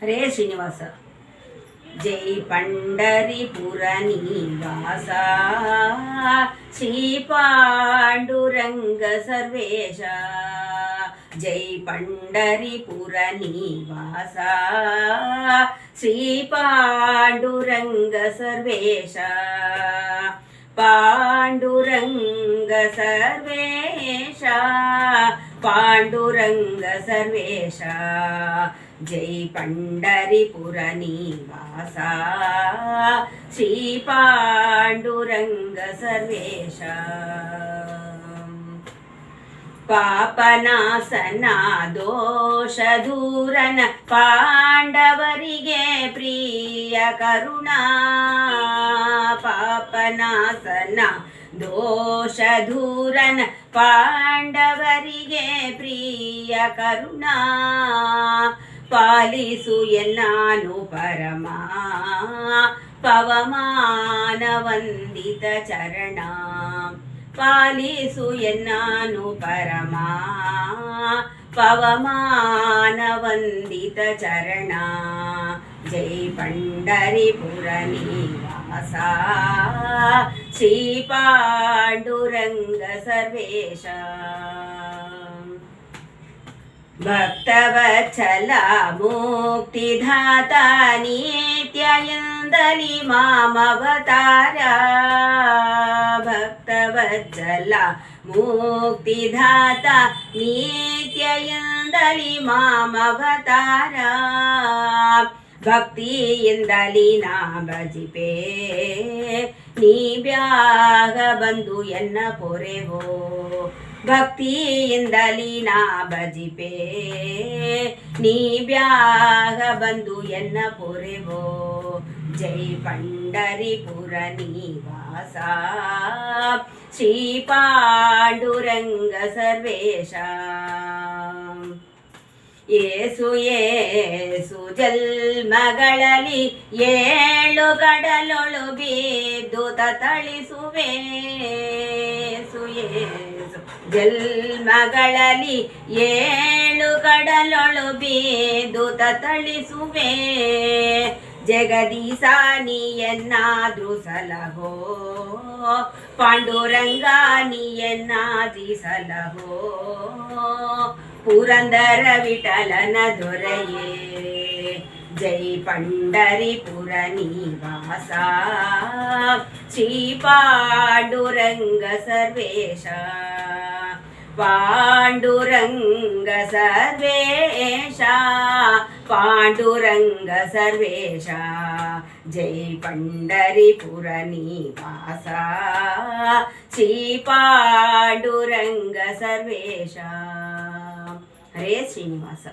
ಹರೇ ಶ್ರೀನಿವಾಸ. ಜೈ ಪಂಡರಿಪುರ ನಿವಾಸ ಶ್ರೀ ಪಾಂಡುರಂಗ ಸರ್ವೇಶ. ಜೈ ಪಂಡರಿಪುರ ನಿವಾಸ ಶ್ರೀ ಪಾಂಡುರಂಗ ಸರ್ವೇಶ. ಪಾಂಡುರಂಗ ಸರ್ವೇಶ ಪಾಂಡುರಂಗ ಸರ್ವೇಶ. ಜೈ ಪಂಡರಿಪುರ ನಿವಾಸ ಶ್ರೀ ಪಾಂಡುರಂಗ ಸರ್ವೇಶ. ಪಾಪನಾಸನ ದೋಷ ದೂರನ ಪಾಂಡವರಿಗೆ ಪ್ರಿಯ ಕರುಣಾ. ಪಾಪನಾಸನ ದೋಷ ದೂರನ ಪಾಂಡವರಿಗೆ ಪ್ರಿಯ ಕರುಣಾ. ಪಾಲಿಸು ಎನ್ನಾನು ಪರಮ ಪವಮಾನ ವಂದಿತ ಚರಣ. ಪಾಲಿಸು ಎನ್ನಾನು ಪರಮ ಪವಮಾನ ವಂದಿತ ಚರಣ. ಜೈ ಪಂಡರಿಪುರ ನಿವಾಸ ಶ್ರೀ ಪಾಂಡುರಂಗ ಸರ್ವೇಶ. ಭಕ್ತವತ್ಸಲ ಮುಕ್ತಿದಾತ ನಿತ್ಯ ಎಂದಲಿ ಮಾಮವತಾರ. ಭಕ್ತವತ್ಸಲ ಮುಕ್ತಿದಾತ ನಿತ್ಯ ಎಂದಲಿ ಮಾಮವತಾರ. ಭಕ್ತಿಯಿಂದಲಿ ನಾ ಭಜಿಪೆ ನೀ ಬ್ಯಾಗ ಬಂದು ಎನ್ನ ಪೊರೆವೋ. ಭಕ್ತಿಯಿಂದಲಿ ನಾ ಭಜಿಪೆ ನೀ ಬ್ಯಾಗ ಬಂದು ಎನ್ನ ಪೊರೆವೋ. ಜೈ ಪಂಡರಿಪುರ ನಿವಾಸ ಶ್ರೀ ಪಾಂಡುರಂಗ ಸರ್ವೇಶ. ಏಸು ಏಸು ಜನ್ಮಗಳಲ್ಲಿ ಏಳು ಕಡಲೊಳು ಬಿದ್ದು ತತ್ತಳಿಸುವೆ. ಏಸು ಏಸು ಜನ್ಮಗಳಲ್ಲಿ ಏಳು ಕಡಲೊಳು ಬಿದ್ದು ತತ್ತಳಿಸುವೆ. ಜಗದೀಶ ನೀಯನ್ನಾದ್ರೂ ಸಲಹೋ ಪಾಂಡುರಂಗ ನೀಯನ್ನಾದಿ ಸಲಹೋ. ಪುರಂದರ ವಿಠಲನ ದೊರೆಯೇ ಜೈ ಪಂಡರಿಪುರ ನಿವಾಸ ಶ್ರೀ ಪಾಂಡುರಂಗ ಸರ್ವೇಶ. ಪಾಂಡುರಂಗ ಸರ್ವೇಶ ಪಾಂಡುರಂಗ ಸರ್ವೇಶ. ಜೈ ಪಂಡರಿಪುರ ನಿವಾಸ ಶ್ರೀ ಪಾಂಡುರಂಗ ಸರ್ವೇಶ. ಹರೇ ಶ್ರೀನಿವಾಸ.